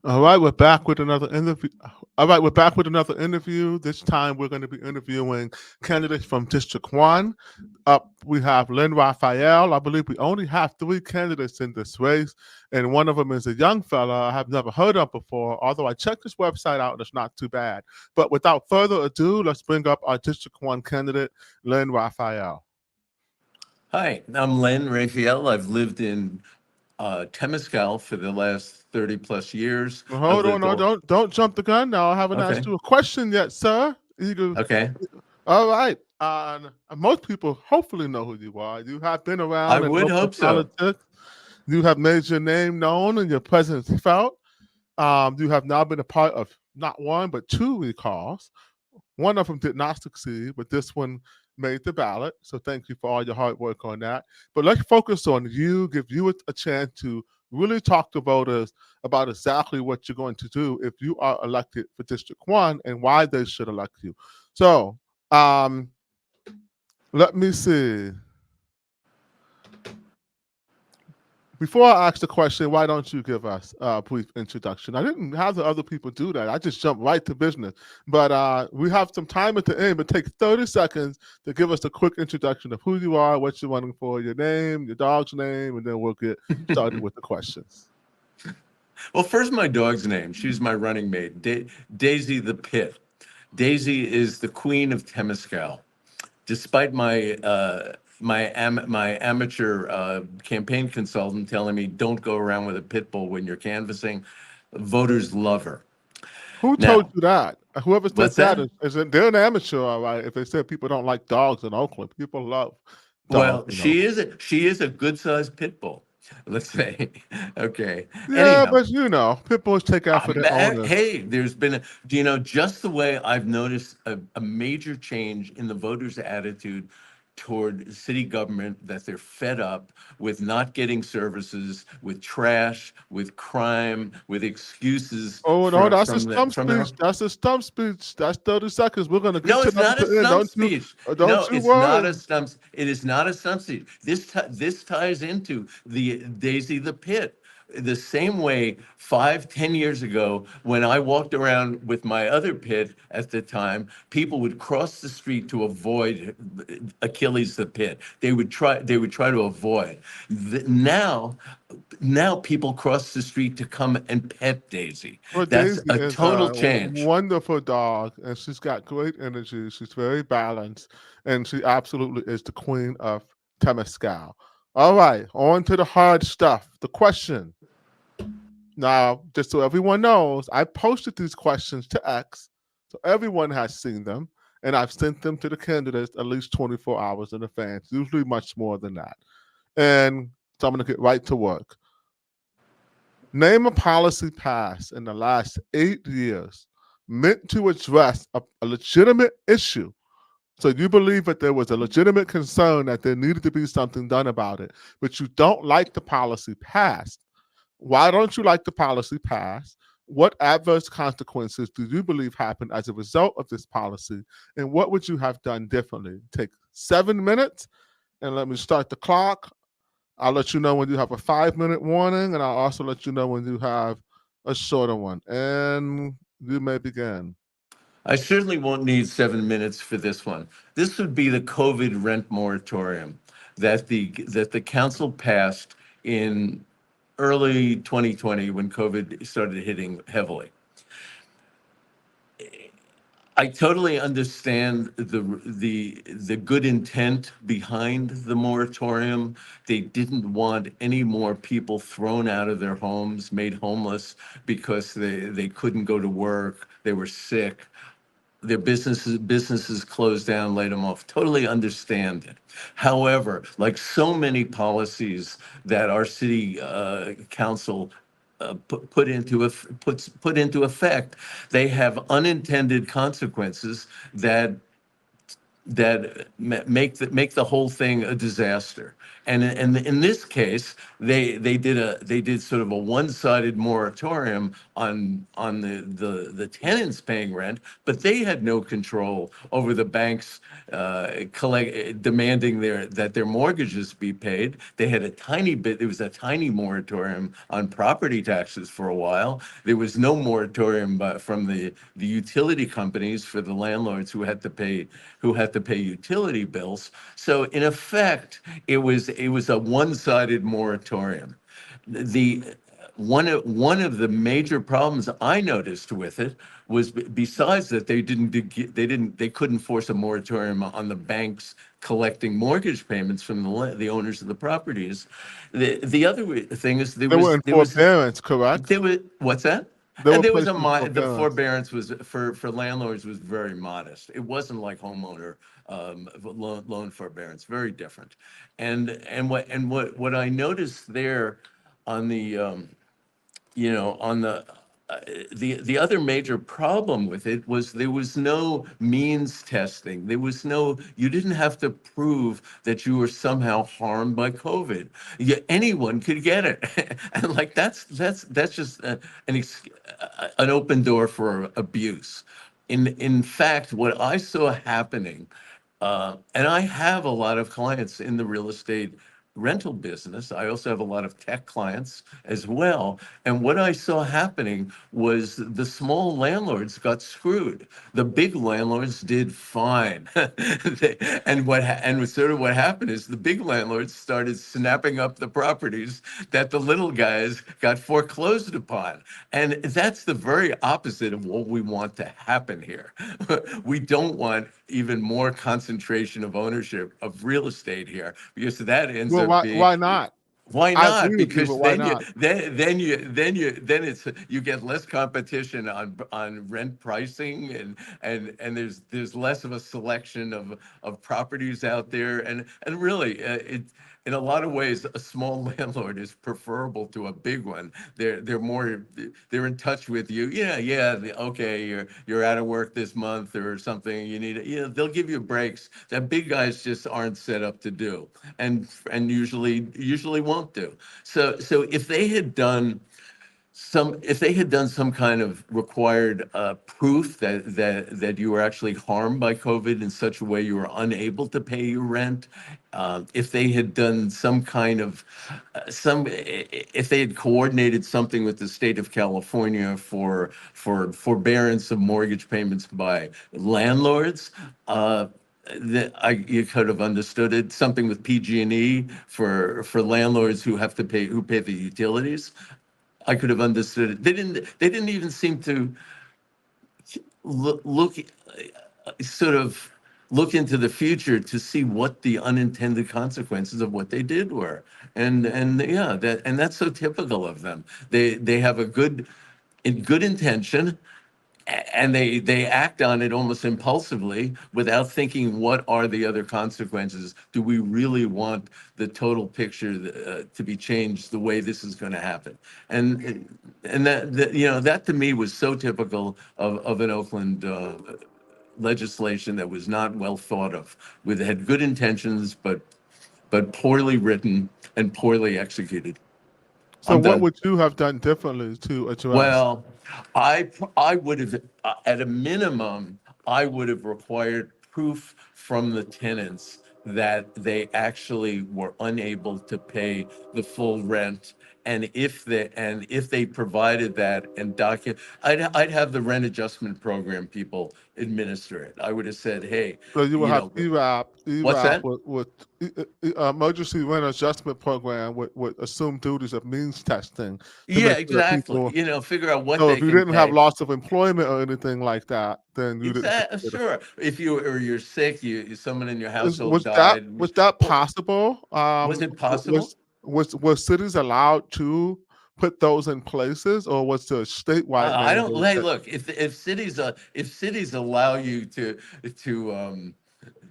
All right, we're back with another interview. All right, we're back with another interview. This time we're going to be interviewing candidates from District 1. Up, we have Lynn Raphael. I believe we only have three candidates in this race, and one of them is a young fella I have never heard of before, although I checked this website out and it's not too bad. But without further ado, let's bring up our District 1 candidate, Lynn Raphael. Hi, I'm Len Raphael. I've lived in Temescal for the last 30 plus years. Well, I've hold on, lived no, all. don't jump the gun now. I haven't asked Okay. you a question yet, sir. Okay. All right. Most people hopefully know who you are. You have been I around in would local hope so. politics. You have made your name known and your presence felt. You have now been a part of not one, but two recalls. One of them did not succeed, but this one made the ballot. So thank you for all your hard work on that. But let's focus on you, give you a chance to really talk to voters about exactly what you're going to do if you are elected for District 1 and why they should elect you. So um, let me see. Before I ask the question, why don't you give us a brief introduction? I didn't have the other people do that. I just jumped right to business. But we have some time at the end, but take 30 seconds to give us a quick introduction of who you are, what you're running for, your name, your dog's name, and then we'll get started with the questions. Well, first, my dog's name. She's my running mate, Daisy the Pit. Daisy is the queen of Temescal. Despite my amateur campaign consultant telling me don't go around with a pit bull when you're canvassing, voters love her. Who told Now, you that? Whoever said what's that that? they're an amateur, all right. If they said people don't like dogs in Oakland, people love dogs Well, in she Oakland. is a good sized pit bull, let's say. Okay. Yeah, Anyhow, but pit bulls take after their owners. hey, do you know, just the way I've noticed a major change in the voters' attitude toward city government, that they're fed up with not getting services, with trash, with crime, with excuses Oh no, that's a stump from their. speech. That's a stump speech. That's 30 seconds. We're gonna get No, to it's that at not a the end. stump Don't you speech. don't No, you it's not worry. a stump. It is not a stump speech. This ties into the Daisy the Pit. The same way 5, 10 years ago, when I walked around with my other pit at the time, people would cross the street to avoid Achilles the Pit. They would try to avoid. Now people cross the street to come and pet Daisy. Well, That's Daisy a is total a change. wonderful dog, and she's got great energy. She's very balanced, and she absolutely is the queen of Temescal. All right, on to the hard stuff. The question. Now, just so everyone knows, I posted these questions to X, so everyone has seen them, and I've sent them to the candidates at least 24 hours in advance, usually much more than that. And so I'm going to get right to work. Name a policy passed in the last 8 years meant to address a legitimate issue. So you believe that there was a legitimate concern that there needed to be something done about it, but you don't like the policy passed. Why don't you like the policy passed? What adverse consequences do you believe happened as a result of this policy? And what would you have done differently? Take 7 minutes and let me start the clock. I'll let you know when you have a 5 minute warning, and I'll also let you know when you have a shorter one. And you may begin. I certainly won't need 7 minutes for this one. This would be the COVID rent moratorium that the council passed in early 2020 when COVID started hitting heavily. I totally understand the good intent behind the moratorium. They didn't want any more people thrown out of their homes, made homeless because they couldn't go to work, they were sick, their businesses closed down, laid them off. Totally understand it. However, like so many policies that our city council put into effect, they have unintended consequences that make the whole thing a disaster. And in this case, they did sort of a one-sided moratorium on the tenants paying rent, but they had no control over the banks demanding their mortgages be paid. They had a tiny bit. There was a tiny moratorium on property taxes for a while. There was no moratorium from the utility companies for the landlords who had to pay utility bills. So in effect, it was a one-sided moratorium. The one of the major problems I noticed with it was, besides that, they couldn't force a moratorium on the banks collecting mortgage payments from the owners of the properties. The other thing is They were in forbearance, correct? there was, what's that? They And were there was placed in the forbearance. forbearance was for landlords was very modest. It wasn't like homeowner loan forbearance, very different. What I noticed there on the on the other major problem with it was there was no means testing. There was no, you didn't have to prove that you were somehow harmed by COVID. Anyone could get it. And like that's just an open door for abuse. In fact, what I saw happening, and I have a lot of clients in the real estate rental business. I also have a lot of tech clients as well. And what I saw happening was the small landlords got screwed. The big landlords did fine. And sort of what happened is the big landlords started snapping up the properties that the little guys got foreclosed upon. And that's the very opposite of what we want to happen here. We don't want even more concentration of ownership of real estate here, because that ends Well, up being, why not? why I not? agree with you, but Because why not? then it's, you get less competition on rent pricing, and there's less of a selection of properties out there, and really it, in a lot of ways, a small landlord is preferable to a big one. They're more, they're in touch with you. Okay, you're out of work this month or something. You need, they'll give you breaks that big guys just aren't set up to do, and usually won't do. So if they had done some kind of required proof that you were actually harmed by COVID in such a way you were unable to pay your rent, if they had done some kind of if they had coordinated something with the state of California for forbearance of mortgage payments by landlords, that you could have understood it. Something with PG&E for landlords who pay the utilities. I could have understood it. They didn't even seem to look sort of look into the future to see what the unintended consequences of what they did were. And yeah, that's so typical of them. They have a good intention, and they act on it almost impulsively without thinking, what are the other consequences? Do we really want the total picture to be changed the way this is going to happen? And that to me was so typical of an Oakland legislation that was not well thought of, with had good intentions but poorly written and poorly executed. So, I'm what done. would you have done differently to address? Well, I would have, at a minimum, I would have required proof from the tenants that they actually were unable to pay the full rent. And if they provided that and I'd have the rent adjustment program people administer it. I would have said, hey, So you will have ERAP, what's ERAP that? with emergency rent adjustment program would assume duties of means testing to Yeah, make sure that exactly. people. Figure out what So they if you can didn't have pay. loss of employment or anything like that, then you didn't Exactly. consider. Sure. If you're sick, someone in your Is, household was that died. was that Or possible? was it possible? Was cities allowed to put those in places, or was the statewide I don't. mandate Hey, that? look. If cities allow you to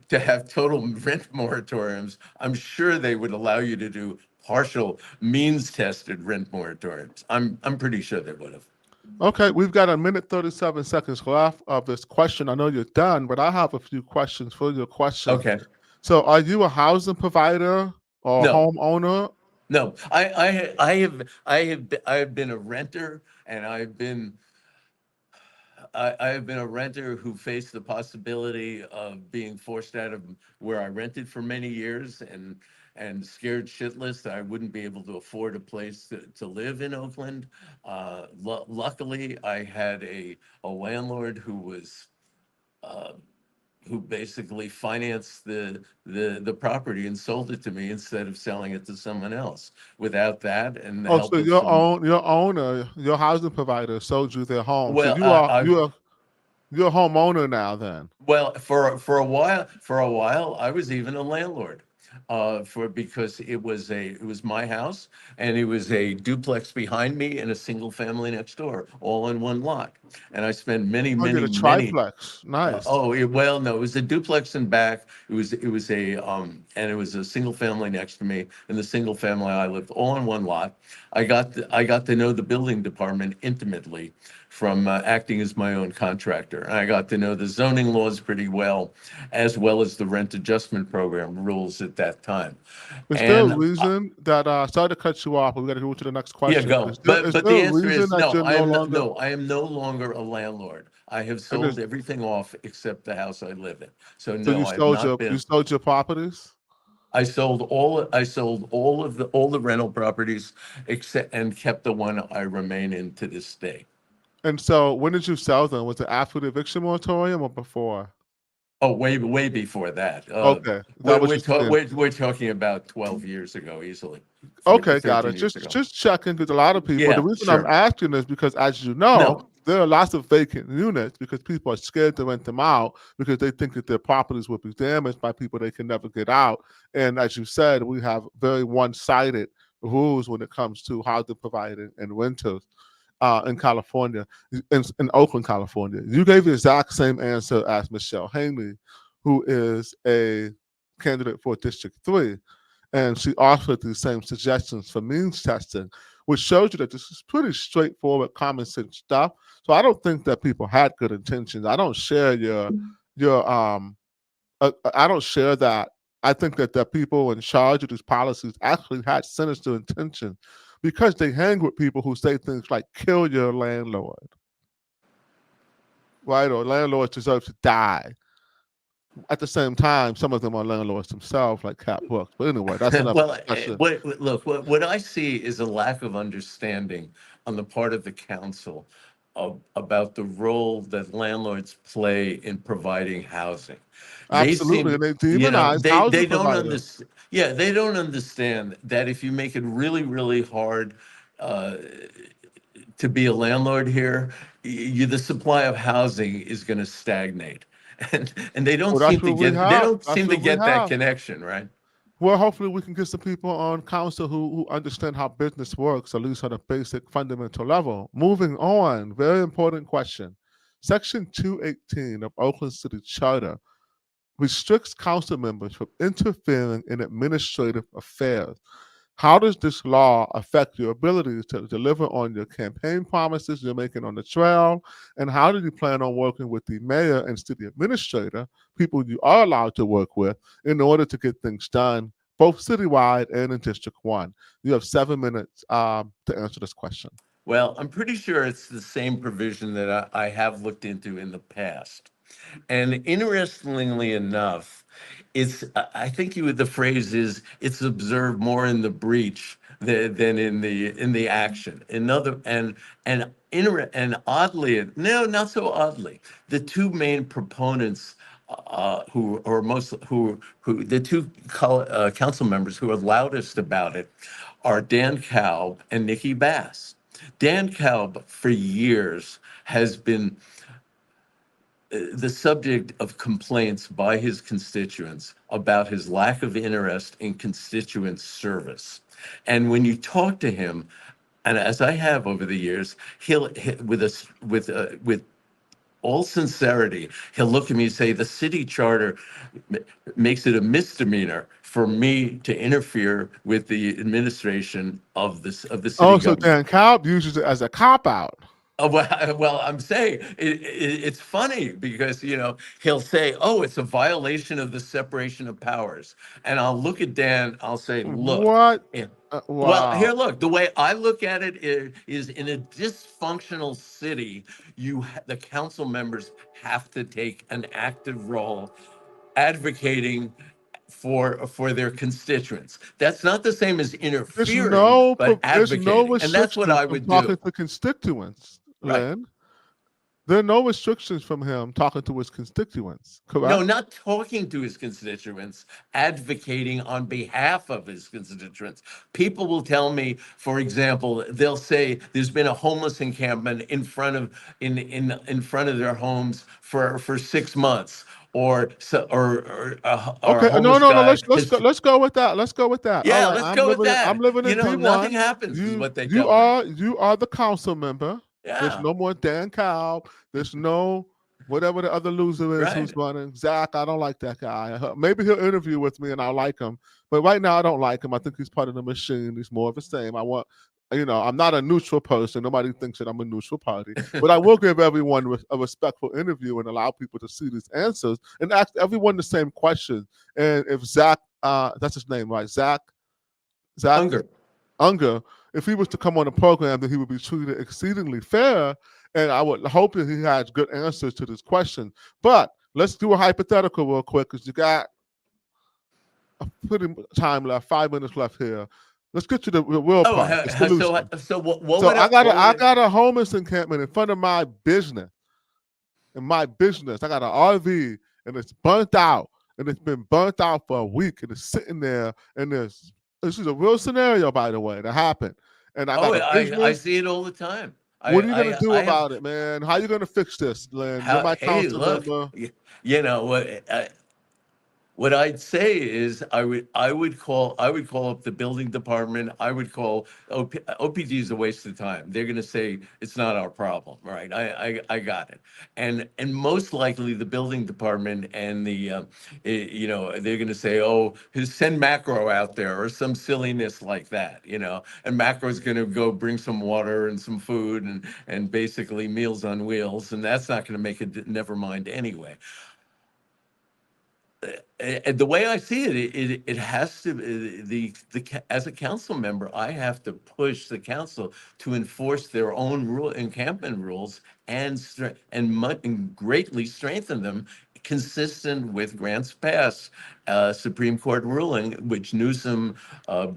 to have total rent moratoriums, I'm sure they would allow you to do partial means tested rent moratoriums. I'm pretty sure they would have. Okay, we've got a minute 37 seconds left of this question. I know you're done, but I have a few questions for your question. Okay. So, are you a housing provider or a No, homeowner? no. I have been a renter, and I have been a renter who faced the possibility of being forced out of where I rented for many years, and scared shitless that I wouldn't be able to afford a place to live in Oakland. Luckily, I had a landlord uh, who basically financed the property and sold it to me instead of selling it to someone else. Without that and the Oh, so help of some, your owner, your housing provider sold you their home. So well, you're a homeowner now then. well, for a while, I was even a landlord, for because it was my house, and it was a duplex behind me and a single family next door, all in one lot. And I spent Oh, you get a many. triplex. Nice. Well, no, it was a duplex in back. And it was a single family next to me, and the single family I lived all in one lot. I got to know the building department intimately from acting as my own contractor. And I got to know the zoning laws pretty well as the rent adjustment program rules at that time. Is there a And reason that sorry to cut you off, but we got to go to the next yeah, question. go. Is But there the a answer reason is that no. you're no longer I am no longer a landlord. I have and sold everything off except the house I live in. So so no, I have not you been. sold your properties? I sold all the rental properties except and kept the one I remain in to this day. And so when did you sell them? Was it after the eviction moratorium or before? Oh, way before that. Okay. That was just the We're talking about 12 years ago, easily, Okay, got it. 13 years ago. Just checking because a lot of people. The Yeah, reason I'm sure. asking is because, as you know, No, there are lots of vacant units because people are scared to rent them out because they think that their properties will be damaged by people they can never get out. And as you said, we have very one-sided rules when it comes to housing providing and renters in California, in Oakland, California. You gave the exact same answer as Michelle Haney, who is a candidate for District 3, and she offered the same suggestions for means testing, which shows you that this is pretty straightforward, common sense stuff. So I don't think that people had good intentions. I don't share your I don't share that. I think that the people in charge of these policies actually had sinister intention because they hang with people who say things like "kill your landlord," right? Or landlords deserve to die. At the same time, some of them are landlords themselves, like Cat Brooks. But anyway, that's another well, discussion. what I see is a lack of understanding on the part of the council about the role that landlords play in providing housing. They Absolutely, seem, and they demonize housing they don't providers. understand. Yeah, they don't understand that if you make it really hard uh, to be a landlord here, the supply of housing is going to stagnate, and Well, that's what we they have. don't That's seem to what we get that have. connection, right? Well, hopefully, we can get some people on council who understand how business works, at least on a basic fundamental level. Moving on, very important question. Section 218 of Oakland City Charter restricts council members from interfering in administrative affairs. How does this law affect your ability to deliver on your campaign promises you're making on the trail? And how do you plan on working with the mayor and city administrator, people you are allowed to work with, in order to get things done, both citywide and in District 1? You have 7 minutes to answer this question. Well, I'm pretty sure it's the same provision that I have looked into in the past. And interestingly enough, I think the phrase is it's observed more in the breach than in the action. Another and oddly, no, not so oddly, the two main proponents who or most who the two council members who are loudest about it are Dan Kalb and Nikki Bass. Dan Kalb for years has been the subject of complaints by his constituents about his lack of interest in constituent service. And when you talk to him, and as I have over the years, with us with all sincerity, he'll look at me and say, "The city charter makes it a misdemeanor for me to interfere with the administration of the city Oh, so government." Dan Cobb uses it as a cop out. Well, I'm saying it's funny because, he'll say, "Oh, it's a violation of the separation of powers," and I'll look at Dan. I'll say, "Look, What? yeah, well, Wow. here, look. The way I look at it is in a dysfunctional city, the council members have to take an active role, advocating for their constituents. That's not the same as interfering, but There's no advocating, and that's what restrictions I from would talking do." to constituents, Right. Lynn. There are no restrictions from him talking to his constituents, No, correct? not talking to his constituents, advocating on behalf of his constituents. People will tell me, for example, they'll say there's been a homeless encampment in front of their homes for 6 months, or a Okay, no, homeless no, no. guy has. Let's go with that. Let's go with that. All Yeah, right, let's go with I'm that. living in Nothing D1. happens, is You what they you tell me. are you are the council member. There's Yeah, no more Dan Cow. There's no whatever the other loser is who's right. running. Zach, I don't like that guy. Maybe he'll interview with me and I'll like him. But right now I don't like him. I think he's part of the machine. He's more of the same. I'm not a neutral person. Nobody thinks that I'm a neutral party. But I will give everyone a respectful interview and allow people to see these answers and ask everyone the same question. And if Zach, that's his name, right? Zach Unger. Unger, if he was to come on the program, then he would be treated exceedingly fair. And I would hope that he has good answers to this question. But let's do a hypothetical real quick because you got pretty time left, 5 minutes left here. Let's get to the real Oh, part, the solution. so what So would I, what I would got a homeless encampment in front of my business. In my business, I got an RV and it's burnt out, and it's been burnt out for a week, and it's sitting there. And this is a real scenario, by the way, that happened. And I oh, got a I business. see it all the time. What are you gonna do I have about it, man? How are you gonna fix this, Lynn? You're how my hey, council look, member. you know what what I'd say is I would call up the building department. I would call OPD is a waste of time. They're going to say it's not our problem, right? I got it, and most likely the building department and they're going to say, oh, send Macro out there or some silliness like that, and Macro's going to go bring some water and some food and basically Meals on Wheels, and that's not going to make it. Never mind anyway. And the way I see it has to as a council member, I have to push the council to enforce their own encampment rules and greatly strengthen them, consistent with Grants Pass Supreme Court ruling, which Newsom,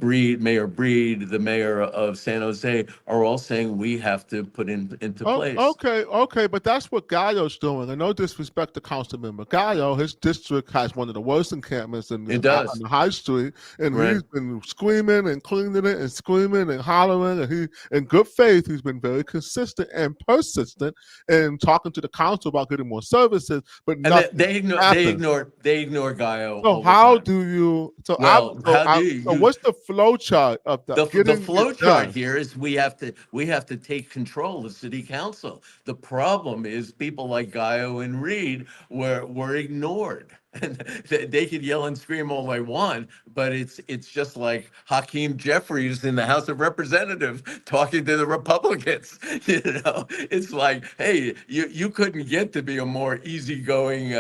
Mayor Breed, the mayor of San Jose are all saying we have to put into Oh, place. okay, but that's what Gallo's doing. And no disrespect to council member Gallo, his district has one of the worst encampments It on does, the high street, and right? he's been screaming and cleaning it and screaming and hollering, and in good faith, he's been very consistent and persistent in talking to the council about getting more services, but And nothing happens. they ignore Gaio So all the how time. do you? Well, how do So you what's the flow chart of the getting it flow chart done? here is we have to take control of city council. The problem is people like Gaio and Reed were ignored. And they could yell and scream all they want, but it's just like Hakeem Jeffries in the House of Representatives talking to the Republicans. It's like, hey, you couldn't get to be a more easygoing,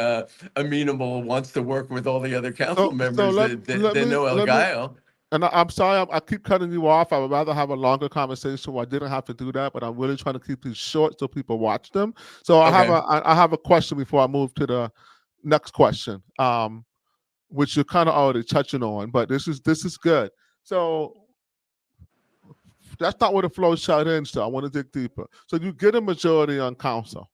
amenable, wants to work with all the other council So members than Noel let me Gaio. And I'm sorry, I keep cutting you off. I would rather have a longer conversation where I didn't have to do that, but I'm really trying to keep these short so people watch them. So Okay. I have a question before I move to the next question, which you're kind of already touching on, but this is good. So that's not where the flow chart ends. So I want to dig deeper. So you get a majority on council,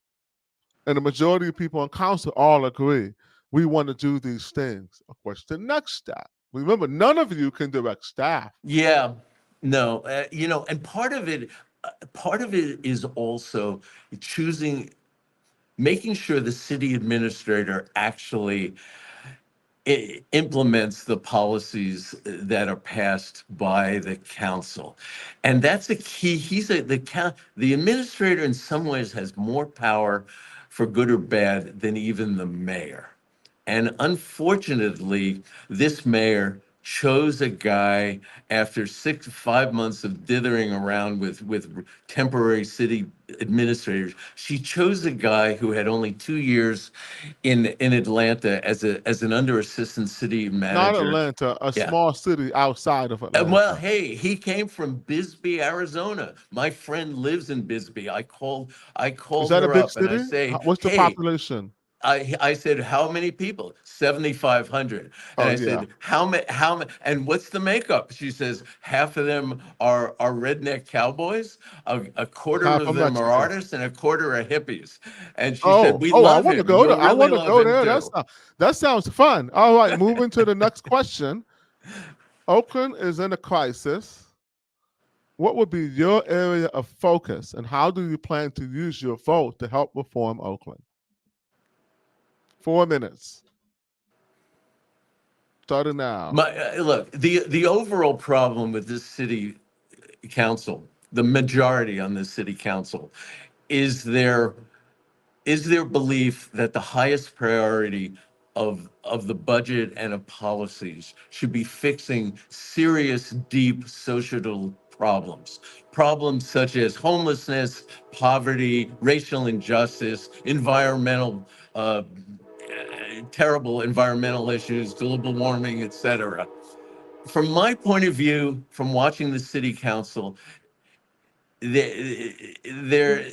and the majority of people on council all agree we want to do these things. Of course, the next step. Remember, none of you can direct staff. Yeah. No. And part of it is also choosing, making sure the city administrator actually implements the policies that are passed by the council, and that's a key. The administrator in some ways has more power, for good or bad, than even the mayor. And unfortunately, this mayor chose a guy after 5 months of dithering around with temporary city administrators. She chose a guy who had only 2 years in Atlanta as an under assistant city Not manager. Atlanta, a Yeah. small city outside of Well, Atlanta. hey, he came from Bisbee, Arizona. My friend lives in Bisbee. I Is called that a her big up and I city? say, What's the hey, population? I said, how many people? 7,500. And Oh I yeah, said, how many, and what's the makeup? She says, half of them are redneck cowboys, a quarter half of are them are Mexican. artists, and a quarter are hippies. And she said, Oh, we I love want to him. go You'll there. I really want to love go him there. too. That sounds fun. All right, moving to the next question. Oakland is in a crisis. What would be your area of focus, and how do you plan to use your vote to help reform Oakland? 4 minutes. Starting now. Look, the overall problem with this city council, the majority on this city council, is their belief that the highest priority of the budget and of policies should be fixing serious, deep social problems such as homelessness, poverty, racial injustice, terrible environmental issues, global warming, etc. From my point of view, from watching the city council, there, there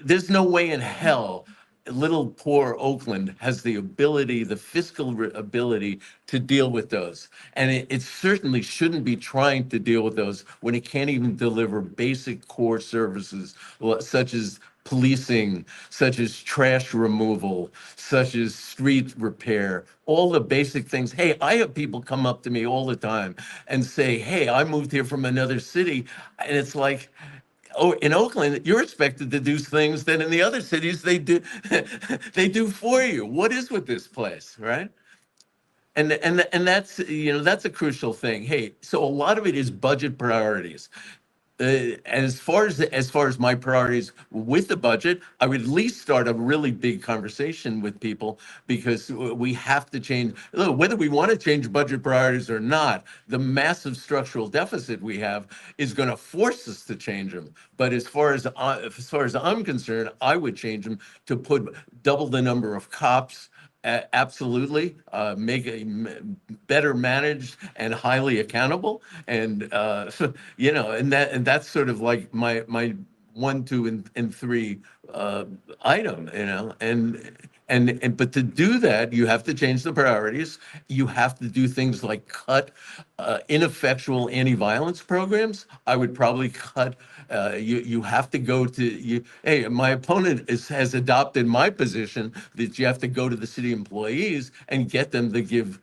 there's no way in hell little poor Oakland has the ability, the fiscal ability to deal with those. And it certainly shouldn't be trying to deal with those when it can't even deliver basic core services such as policing, such as trash removal, such as street repair, all the basic things. Hey, I have people come up to me all the time and say, hey, I moved here from another city. And it's like, oh, in Oakland, you're expected to do things that in the other cities they do they do for you. What is with this place, right? And that's that's a crucial thing. Hey, so a lot of it is budget priorities. As far as my priorities with the budget, I would at least start a really big conversation with people because we have to change. Look, whether we want to change budget priorities or not, the massive structural deficit we have is going to force us to change them. But as far as I'm concerned, I would change them to put double the number of cops. Absolutely, make it better managed and highly accountable, and and that's sort of like my one, two, and three uh, item, and but to do that, you have to change the priorities. You have to do things like cut ineffectual anti-violence programs. I would probably cut. You have to go to you. Hey, my opponent has adopted my position that you have to go to the city employees and get them to give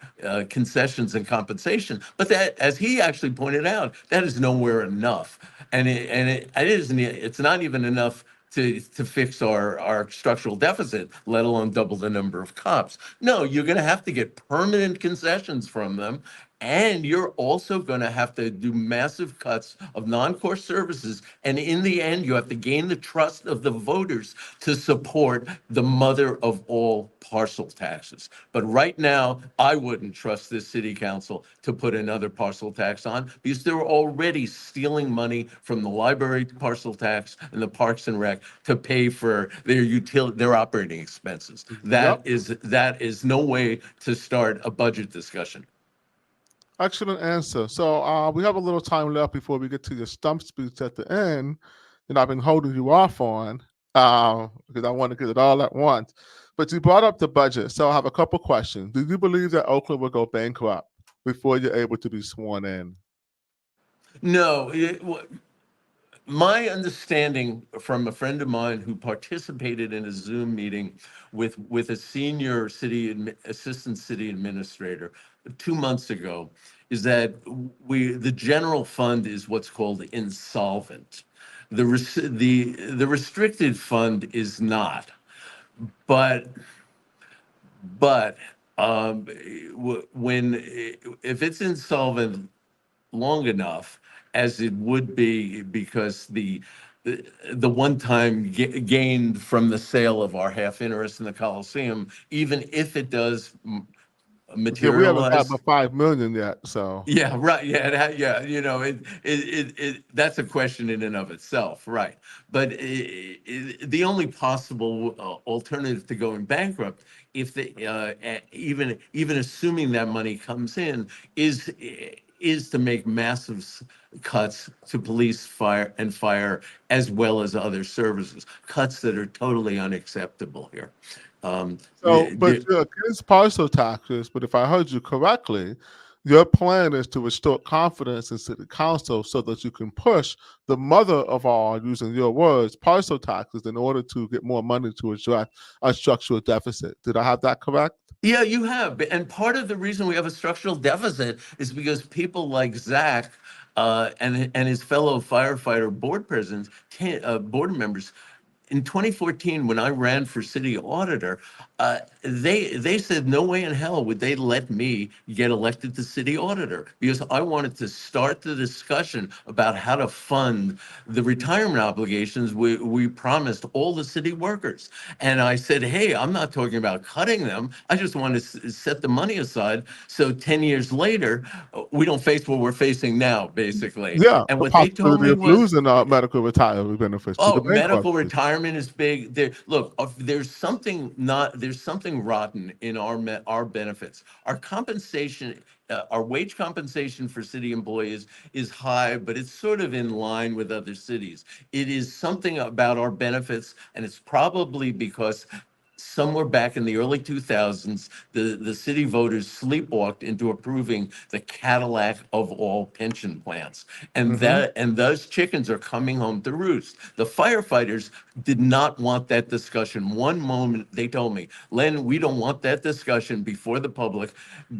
concessions and compensation. But that, as he actually pointed out, that is nowhere enough, and it isn't. It's not even enough to fix our structural deficit, let alone double the number of cops. No, you're going to have to get permanent concessions from them. And you're also going to have to do massive cuts of non-core services. And in the end, you have to gain the trust of the voters to support the mother of all parcel taxes. But right now, I wouldn't trust this city council to put another parcel tax on because they're already stealing money from the library parcel tax and the Parks and Rec to pay for their operating expenses. Yep. That is no way to start a budget discussion. Excellent answer. So we have a little time left before we get to your stump speech at the end, and I've been holding you off on because I want to get it all at once. But you brought up the budget, so I have a couple questions. Do you believe that Oakland will go bankrupt before you're able to be sworn in? No, my understanding from a friend of mine who participated in a Zoom meeting with a senior assistant city administrator 2 months ago is that the general fund is what's called insolvent. The restricted fund is not, but but when if it's insolvent long enough as it would be because the one-time gain from the sale of our half interest in the Coliseum, even if it does Yeah, we haven't got materialize. but 5 million yet. So Yeah, right. Yeah, yeah. That's a question in and of itself, right? But the only possible alternative to going bankrupt, if even assuming that money comes in, is is to make massive cuts to police, fire, as well as other services, cuts that are totally unacceptable here. Um, So, the, but the, you're against parcel taxes, but if I heard you correctly, your plan is to restore confidence in city council so that you can push the mother of all, using your words, parcel taxes in order to get more money to address a structural deficit. Did I have that correct? Yeah, you have. And part of the reason we have a structural deficit is because people like Zach and his fellow firefighter board presidents, board members, in 2014, when I ran for city auditor, they said no way in hell would they let me get elected to city auditor because I wanted to start the discussion about how to fund the retirement obligations we promised all the city workers. And I said, hey, I'm not talking about cutting them. I just want to set the money aside so 10 years later, we don't face what we're facing now, basically. Yeah, And the what they told possibility me of was, losing medical retirement benefits to the oh, medical bankruptcy. retirement is big. There, look, there's something rotten in our benefits. Our compensation, our wage compensation for city employees is high, but it's sort of in line with other cities. It is something about our benefits, and it's probably because somewhere back in the early 2000s, the city voters sleepwalked into approving the Cadillac of all pension plans. Hmm. And those chickens are coming home to roost. The firefighters did not want that discussion. One moment they told me, Len, we don't want that discussion before the public,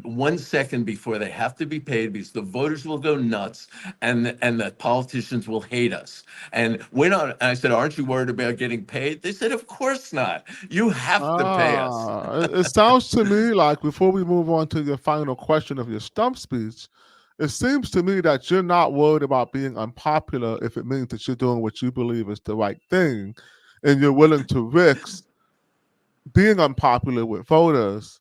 1 second before they have to be paid because the voters will go nuts and the politicians will hate us. And we're not, I said, aren't you worried about getting paid? They said, of course not. You have to pay us. It sounds to me like, before we move on to your final question of your stump speech, it seems to me that you're not worried about being unpopular if it means that you're doing what you believe is the right thing, and you're willing to risk being unpopular with voters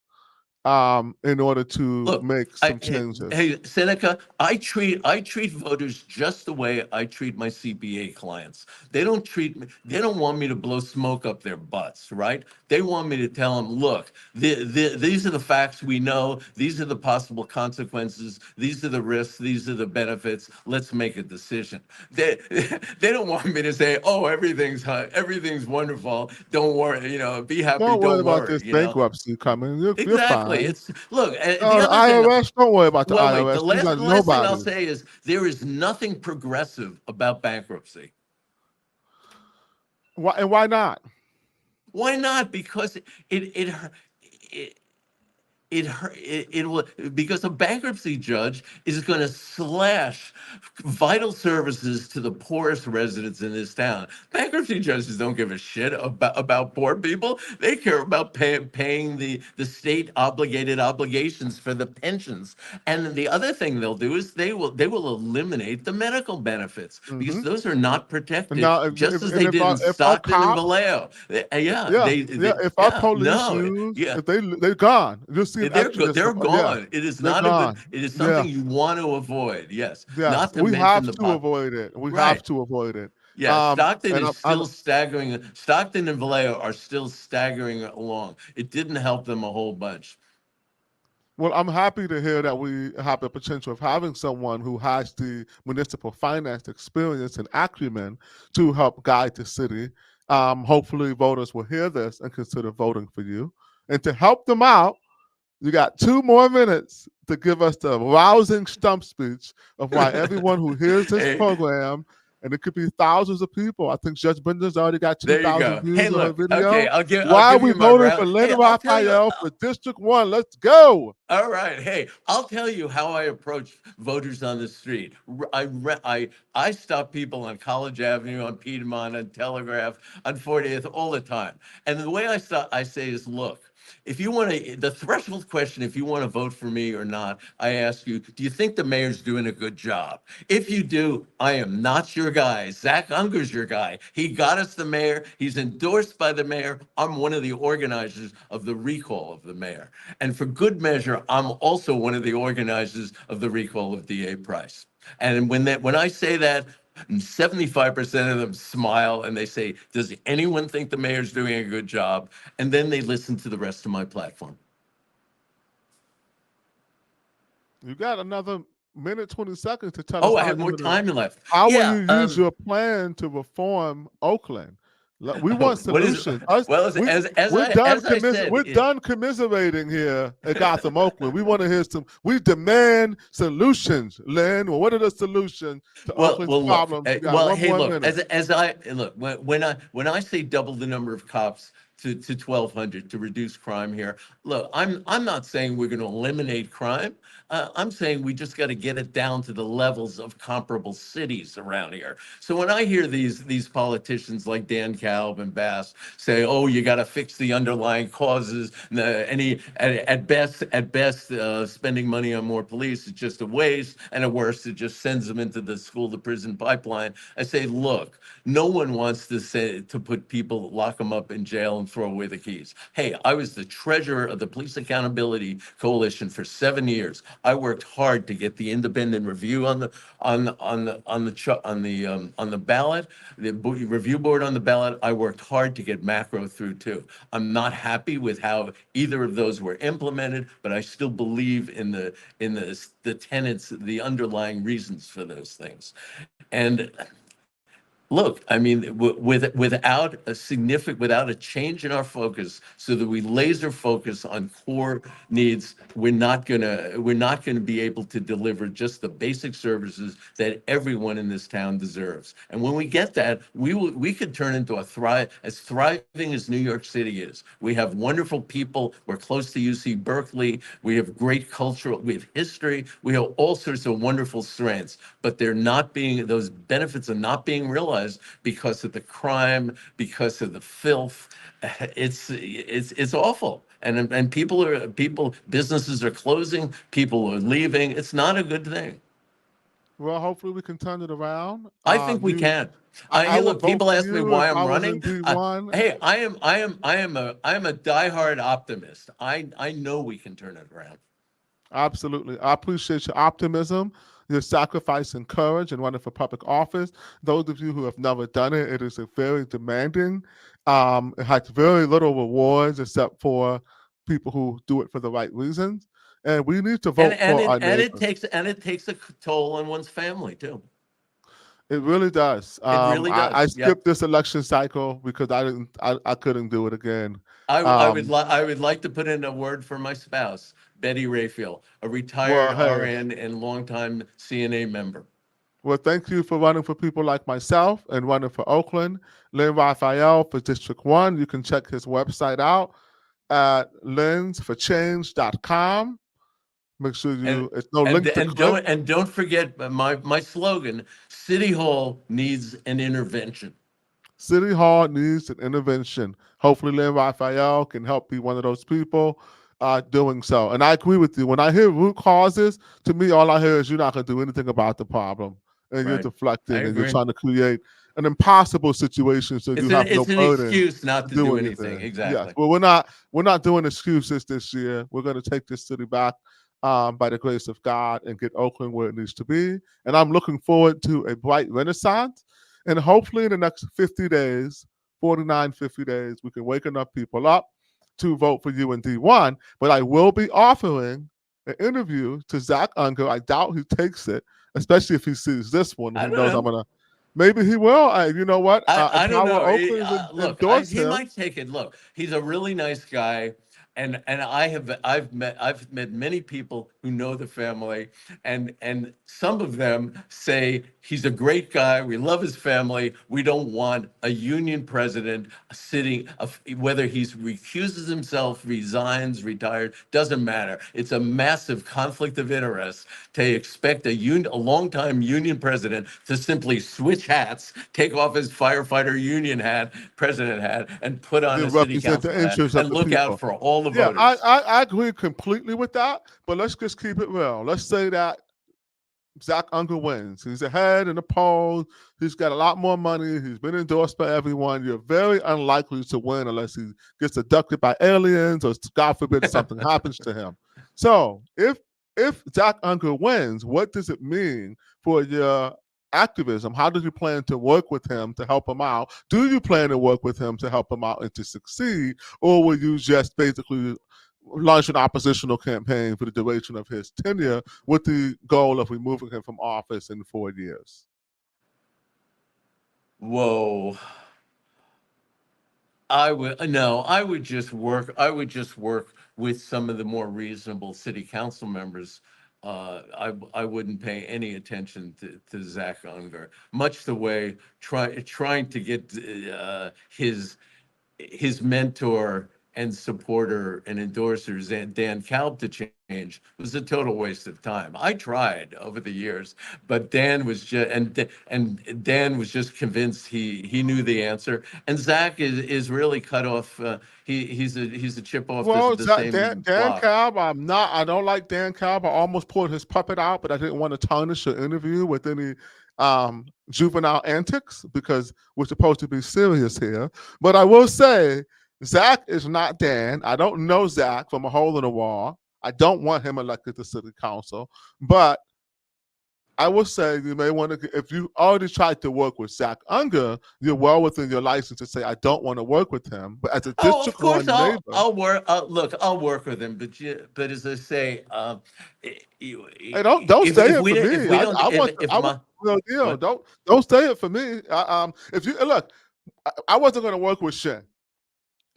in order to Look, make some changes. hey, Seneca, I treat voters just the way I treat my CPA clients. They don't treat me, they don't want me to blow smoke up their butts, right? They want me to tell them, look, these are the facts we know, these are the possible consequences, these are the risks, these are the benefits. Let's make a decision. They they don't want me to say, oh, everything's wonderful. Don't worry, be happy, Don't worry don't about worry, this bankruptcy coming. You're Exactly. fine. It's look, the The other thing, IRS, don't worry about the well, wait, IRS. These are the last thing I'll nobodies. say is there is nothing progressive about bankruptcy. Why and why not? Why not? Because it it will, because a bankruptcy judge is going to slash vital services to the poorest residents in this town. Bankruptcy judges don't give a shit about poor people. They care about paying the state obligated obligations for the pensions. And the other thing they'll do is they will eliminate the medical benefits because Hmm. those are not And protected, now, just as and they did in if our Stockton and cops, Vallejo. Yeah, yeah, yeah, if our yeah, police no, use, yeah. if they're gone, you'll see an exodus They're of, yeah, gone. It is they're not a good, gone. it is Yeah, something you want to avoid. Yes. yes, Not to we mention have the to pot. avoid it. We have Right. to avoid it. Yeah. Stockton And is I'm still staggering. Stockton and Vallejo are still staggering along. It didn't help them a whole bunch. Well, I'm happy to hear that we have the potential of having someone who has the municipal finance experience and acumen to help guide the city. Hopefully, voters will hear this and consider voting for you. And to help them out, you got 2 more minutes to give us the rousing stump speech of why everyone who hears this Hey, program, and it could be thousands of people. I think Judge Brendan's already got there you 2,000 go. Hey, views on her look. Okay, video. I'll Why are give we you my voting for route. Lynn Hey, I'll tell you. Raphael for District 1? Let's go. All right. Hey, I'll tell you how I approach voters on the street. I stop people on College Avenue, on Piedmont, on Telegraph, on 40th all the time. And the way I say is, look, if you want to, the threshold question, if you want to vote for me or not, I ask you, do you think the mayor's doing a good job? If you do, I am not your guy. Zach Unger's your guy. He got us the mayor. He's endorsed by the mayor. I'm one of the organizers of the recall of the mayor. And for good measure, year, I'm also one of the organizers of the recall of DA Price. And when I say that, 75% of them smile and they say, does anyone think the mayor's doing a good job? And then they listen to the rest of my platform. You got another minute 20 seconds to tell us Oh, I how have you're more gonna time left. how will Yeah. you use your plan to reform Oakland? We want What is solutions. Us, well we as I said, we're done commiserating here at Gotham Oakland. We want to hear some. We demand solutions, Lynn. Well, what are the solutions to Oakland's look, problems? You got one hey, more look, minute. as I look, when I say double the number of cops to 1,200 to reduce crime here, look, I'm not saying we're going to eliminate crime. I'm saying we just got to get it down to the levels of comparable cities around here. So when I hear these politicians like Dan Kalb and Bass say, "Oh, you got to fix the underlying causes," at best, spending money on more police is just a waste, and at worst, it just sends them into the school to prison pipeline. I say, look, no one wants to put people, lock them up in jail and throw away the keys. Hey, I was the treasurer of the Police Accountability Coalition for 7 years. I worked hard to get the independent review on the ballot, the review board on the ballot. I worked hard to get macro through too. I'm not happy with how either of those were implemented, but I still believe in the tenets, the underlying reasons for those things. And look, I mean, without a change in our focus, so that we laser focus on core needs, we're not gonna be able to deliver just the basic services that everyone in this town deserves. And when we get that, we could turn into as thriving as New York City is. We have wonderful people. We're close to UC Berkeley. We have great cultural. We have history. We have all sorts of wonderful strengths, but those benefits are not being realized because of the crime, because of the filth. It's awful. And businesses are closing, people are leaving. It's not a good thing. Well, hopefully we can turn it around. I think we can. I Hey, would look, vote people for ask me you if why I I'm was in running. D1. Hey, I am a diehard optimist. I know we can turn it around. Absolutely. I appreciate your optimism, your sacrifice and courage in running for public office. Those of you who have never done it, it is a very demanding. It has very little rewards except for people who do it for the right reasons. And we need to And vote and for it our and it neighbors. takes and it takes a toll on one's family too. It really does. It really I does. Yep. skipped this election cycle because I couldn't do it again. I Um, would like to put in a word for my spouse, Betty Raphael, a retired well, hey, RN and longtime CNA member. well, thank you for running for people like myself and running for Oakland. Lynn Raphael for District 1. You can check his website out at lensforchange.com. Make sure And it's no link to click. don't forget my slogan, City Hall needs an intervention. City Hall needs an intervention. Hopefully, Lynn Raphael can help be one of those people doing so. And I agree with you. When I hear root causes, to me, all I hear is you're not going to do anything about the problem. And you're Right. I deflecting and you're agree. trying to create an impossible situation so you have no It's an burden excuse not to to do do anything. anything. Yes. Exactly. Well, we're not doing excuses this year. We're going to take this city back by the grace of God and get Oakland where it needs to be. And I'm looking forward to a bright renaissance. And hopefully in the next 50 days, 49, 50 days, we can wake enough people up to vote for you in D1. But I will be offering an interview to Zach Unger. I doubt he takes it, especially if he sees this one. I He don't knows I'm know. going to. Maybe he will. You know what? I don't Empower know. Oakland has Look, endorsed he him. might take it. Look, he's a really nice guy, and I've met many people who know the family, and some of them say he's a great guy. We love his family. We don't want a union president sitting. Whether he's recuses himself, resigns, retired, doesn't matter. It's a massive conflict of interest to expect a longtime union president to simply switch hats, take off his firefighter union hat, president hat, and put on They a city represent council the hat interests of and the look out people. for all the Yeah, voters. I agree completely with that. But let's just keep it real. Let's say that Zach Unger wins. He's ahead in the polls. He's got a lot more money. He's been endorsed by everyone. You're very unlikely to win unless he gets abducted by aliens or, God forbid, something happens to him. So if Zach Unger wins, what does it mean for your activism? How do you plan to work with him to help him out? Do you plan to work with him to help him out and to succeed, or will you just basically launch an oppositional campaign for the duration of his tenure with the goal of removing him from office in 4 years? Whoa. I would no, I would just work with some of the more reasonable city council members. I wouldn't pay any attention to Zach Unger, much the way trying to get his mentor and supporter and endorser Dan Kalb to change was a total waste of time. I tried over the years, but Dan was just and Dan was just convinced he knew the answer. And Zach is really cut off. He's a chip off Well, the Dan, same Dan block. Cobb, I don't like Dan Cobb. I almost pulled his puppet out, but I didn't want to tarnish the interview with any juvenile antics because we're supposed to be serious here. But I will say, Zach is not Dan. I don't know Zach from a hole in the wall. I don't want him elected to city council. But I will say you may want to, if you already tried to work with Zach Unger, you're well within your license to say, I don't want to work with him. But as a Oh, of District course, 1 neighbor, I'll work. Look, I'll work with him, but as I say, hey, don't say if it we for don't, if me. we don't, if I want my the real deal. what Don't say it for me. If you look, I wasn't going to work with Shin,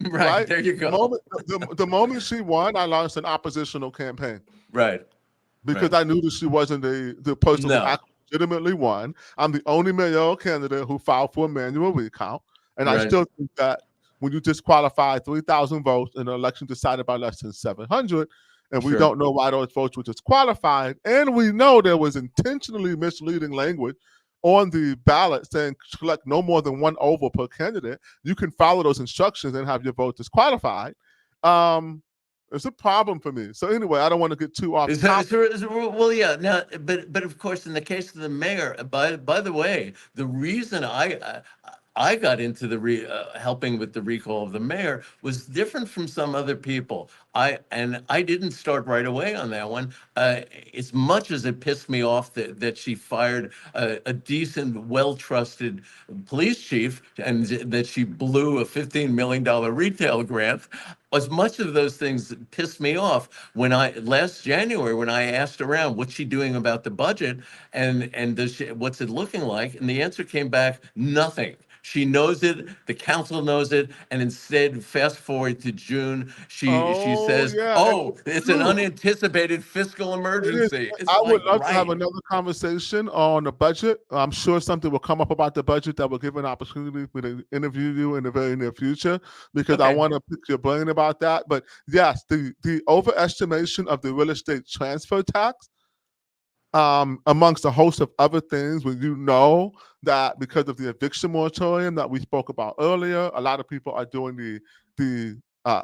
right right? there you The go. moment the moment she won, I launched an oppositional campaign Right, because right. I knew that she wasn't the person who No, actually legitimately won. I'm the only mayoral candidate who filed for a manual recount, and I right, still think that when you disqualify 3,000 votes in an election decided by less than 700, and we sure. don't know why those votes were disqualified, and we know there was intentionally misleading language on the ballot saying collect no more than one oval per candidate, you can follow those instructions and have your vote disqualified. Um, it's a problem for me. So anyway, I don't want to get too off topic. Well, yeah. Now, but of course, in the case of the mayor, by the way, the reason I got into helping with the recall of the mayor was different from some other people. I didn't start right away on that one. As much as it pissed me off that she fired a decent, well-trusted police chief and that she blew a $15 million retail grant. As much of those things pissed me off when last January when I asked around what's she doing about the budget and what's it looking like, and the answer came back nothing. She knows it, the council knows it, and instead, fast forward to June, she Oh says, yeah, and "Oh, it's an true. unanticipated fiscal It is. emergency." It's I would like, love to have right, another conversation on the budget. I'm sure something will come up about the budget that will give an opportunity for me to interview you in the very near future because I okay. want to pick your brain about that. But yes, the overestimation of the real estate transfer tax, amongst a host of other things, when you know that because of the eviction moratorium that we spoke about earlier, a lot of people are doing the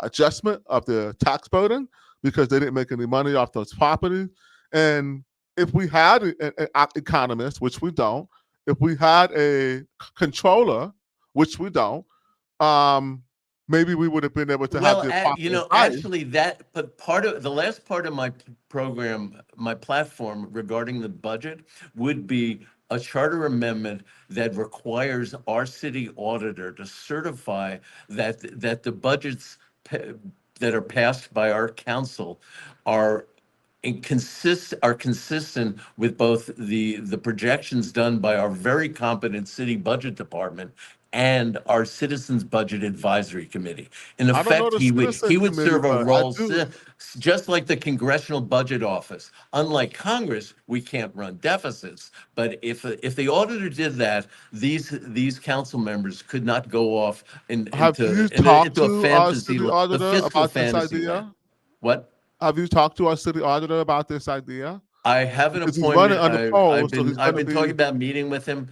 adjustment of the tax burden because they didn't make any money off those properties. And if we had an economist, which we don't, if we had a controller, which we don't, um, maybe we would have been able to have Well, the proper advice. actually, but the last part of my program, my platform regarding the budget would be a charter amendment that requires our city auditor to certify that the budgets that are passed by our council are are consistent with both the projections done by our very competent city budget department and our Citizens Budget Advisory Committee. In I don't know effect, the he citizen would committee, serve a but I role do. just like the Congressional Budget Office. Unlike Congress, we can't run deficits. But if the auditor did that, these council members could not go off Have you talked into a to our fantasy, city a auditor fiscal about this fantasy land. idea? What? Have you talked to our city auditor about this idea? I have an Because he's running appointment. unopposed, so he's I've going to been talking be. about meeting with him.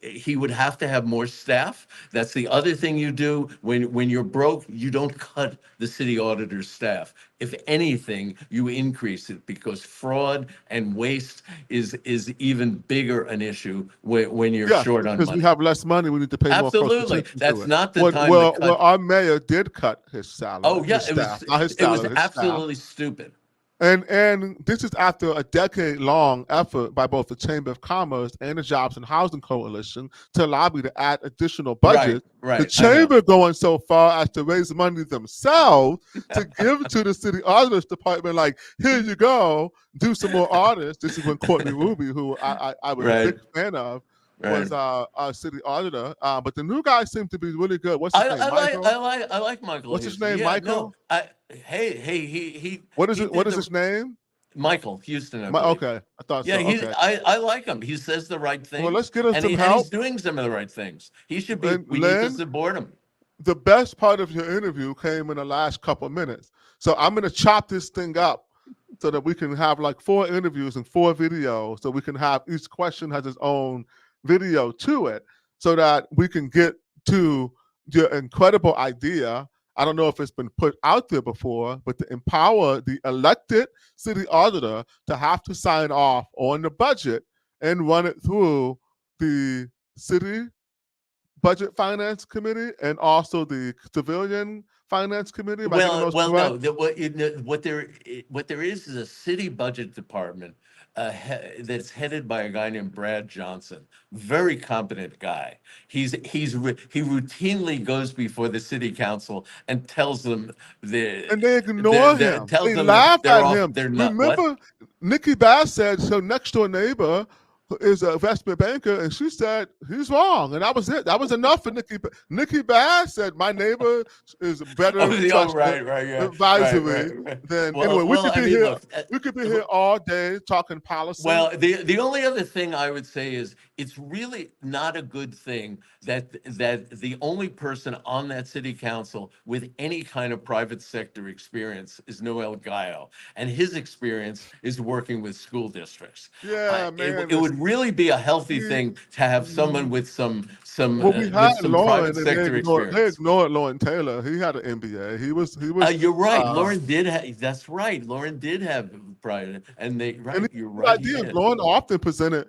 He would have to have more staff. That's the other thing you do when you're broke. You don't cut the city auditor's staff. If anything, you increase it because fraud and waste is even bigger an issue when you're Yes, short on because we money. have less money, we need to pay more close Absolutely. attention to That's it. not the What time to well, cut. our mayor did cut his salary, Oh yeah, his staff, not his it was salary, his staff. absolutely stupid. And this is after a decade-long effort by both the Chamber of Commerce and the Jobs and Housing Coalition to lobby to add additional Right, budget. The right. I know. chamber going so far as to raise money themselves to give to the city auditor's department, like, here you go, do some more audits. This is when Courtney Ruby, who I was a Right, big fan of, right. was our city auditor. But the new guy seemed to be really good. What's his name? Michael? I like Michael What's his Houston. name? Yeah, no, Michael? hey, he What did is the his name? Michael Houston, I believe. Okay, I thought Yeah, so. Okay. I like him. He says the right Well, let's things, get him and some he's help. doing some of the right things. He should be. And We need to Lynn, support him. the best part of your interview came in the last couple of minutes. So I'm going to chop this thing up so that we can have like 4 interviews and 4 videos. So we can have each question has its own video to it so that we can get to your incredible idea. I don't know if it's been put out there before, but to empower the elected city auditor to have to sign off on the budget and run it through the city budget finance committee and also the civilian finance committee. Am I getting those No. correct? What there is a city budget department that's headed by a guy named Brad Johnson. Very competent guy. He routinely goes before the city council and tells them And they ignore him. They laugh they're at off. him. They're not what? Remember, Nikki Bass said, so next door neighbor is an investment banker, and she said he's wrong, and that was it. That was enough for Nikki. Nikki Bass said my neighbor is better trusted Yeah, advisory than anyway. We could I be mean, here. look. We could be here all day talking policy. Well, the only other thing I would say is it's really not a good thing that the only person on that city council with any kind of private sector experience is Noel Gallo, and his experience is working with school districts. Yeah, man. It would really be a healthy we, thing to have someone with well, we had private Lauren, and sector they experience. ignored Lauren Taylor. He had an MBA. He was. You're right. Uh, That's right. Lauren did have private, and and you're right. He ideas. did. Lauren often presented,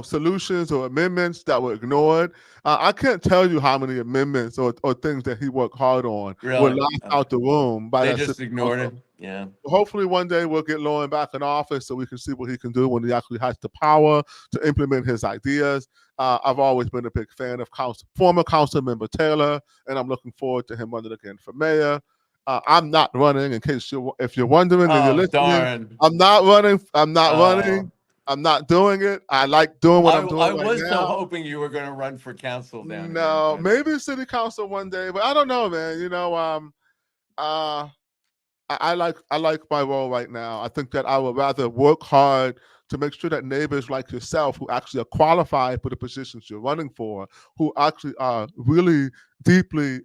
solutions or amendments that were ignored. I can't tell you how many amendments or things that he worked hard on were Really? laughed out the room by They that just city ignored council. it. Yeah. Hopefully one day we'll get Lauren back in office so we can see what he can do when he actually has the power to implement his ideas. I've always been a big fan of former council member Taylor, and I'm looking forward to him running again for mayor. I'm not running, if you're wondering and you're Oh, listening. darn. I'm not running. I'm not Oh. running. I'm not doing it. I like doing what I'm I doing right was so now. hoping you were going to run for council down here. No, maybe city council one day, but I don't know, man. I like my role right now. I think that I would rather work hard to make sure that neighbors like yourself who actually are qualified for the positions you're running for, who actually are really deeply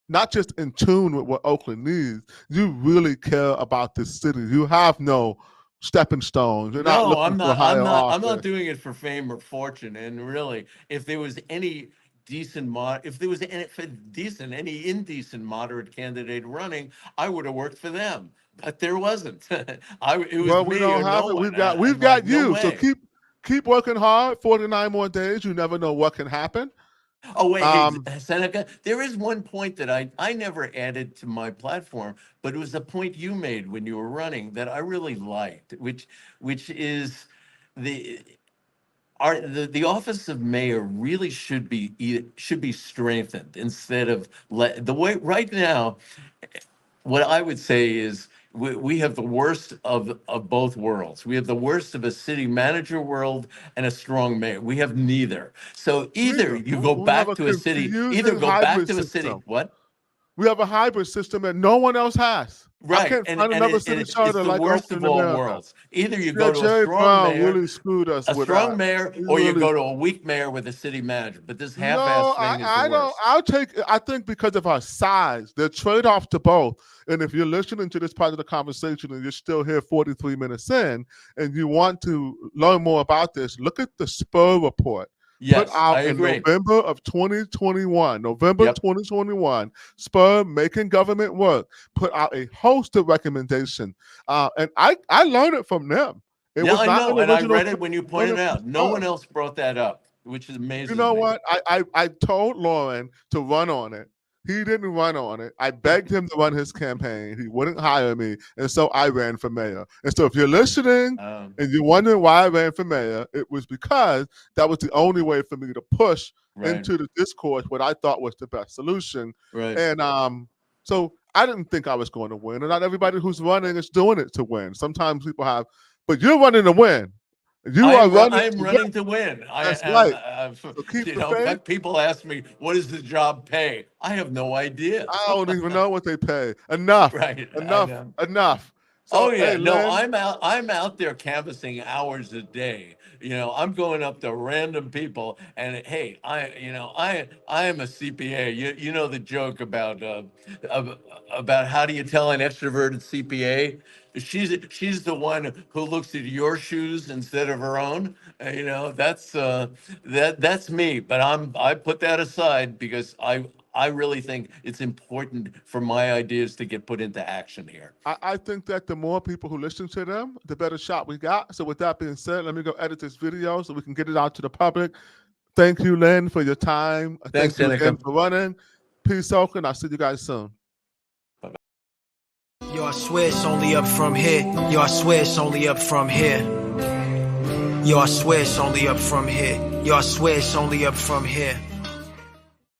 not just in tune with what Oakland needs, you really care about this city. You have no stepping stones. You're not No, looking for a higher I'm not office. doing it for fame or fortune. And really, if there was any if there was any indecent moderate candidate running, I would have worked for them. But there wasn't. It was Well, we me don't or have no it. one. We've I'm like, got no you. So way. keep working hard. 49 more days. You never know what can happen. Oh, wait, hey, Um, Seneca, there is one point that I never added to my platform, but it was a point you made when you were running that I really liked, which is the the office of mayor really should be strengthened instead of the way right now. What I would say is we have the worst of both worlds. We have the worst of a city manager world and a strong mayor. We have neither. So either neither. you go We have back a to a city, confusing hybrid system. what? We have a hybrid system that no one else has. I Right. can't find another city It's charter the like worst of Oakland, all America. worlds. Either you Yeah, go to Jerry Brown really screwed us a with strong that. mayor, He or you really go to a weak mayor with a city manager. But this No, half-ass thing is the I don't. worst. I think because of our size, they're trade off to both. And if you're listening to this part of the conversation and you're still here 43 minutes in and you want to learn more about this, look at the Spur report put Yes, out I in agree. November of 2021. November Yep. 2021, Spur Making Government Work put out a host of recommendations. And I learned it from them. It Yeah, was I not an know, and I original read it when you pointed it out. No one else brought that up, which You amazes know me. what? I told Lauren to run on it. He didn't run on it. I begged him to run his campaign. He wouldn't hire me, and so I ran for mayor. And so if you're listening and you're wondering why I ran for mayor, it was because that was the only way for me to push Right. into the discourse what I thought was the best solution. Right. And so I didn't think I was going to win. And not everybody who's running is doing it to win. Sometimes people have, but you're running to win. You are running I'm to running win. to win. That's right. So keep You the know, in faith. fact, people ask me, what does the job pay? I have no idea. I don't even know what they pay. Enough. Right. I Enough. know. Enough. Oh So yeah, hey, no, Lynn, I'm out there canvassing hours a day. You know, I'm going up to random people, and hey, I am a CPA. You know the joke about how do you tell an extroverted CPA? She's the one who looks at your shoes instead of her own. You know, that's me. But I put that aside because I really think it's important for my ideas to get put into action here. I think that the more people who listen to them, the better shot we got. So with that being said, let me go edit this video so we can get it out to the public. Thank you, Lynn, for your time. Thanks, Thank you, Seneca. Lynn, for running. Peace, Oakland. I'll see you guys soon. Yo, I swear it's only up from here. Yo, I swear it's only up from here. Yo, I swear it's only up from here. Yo, I swear it's only up from here.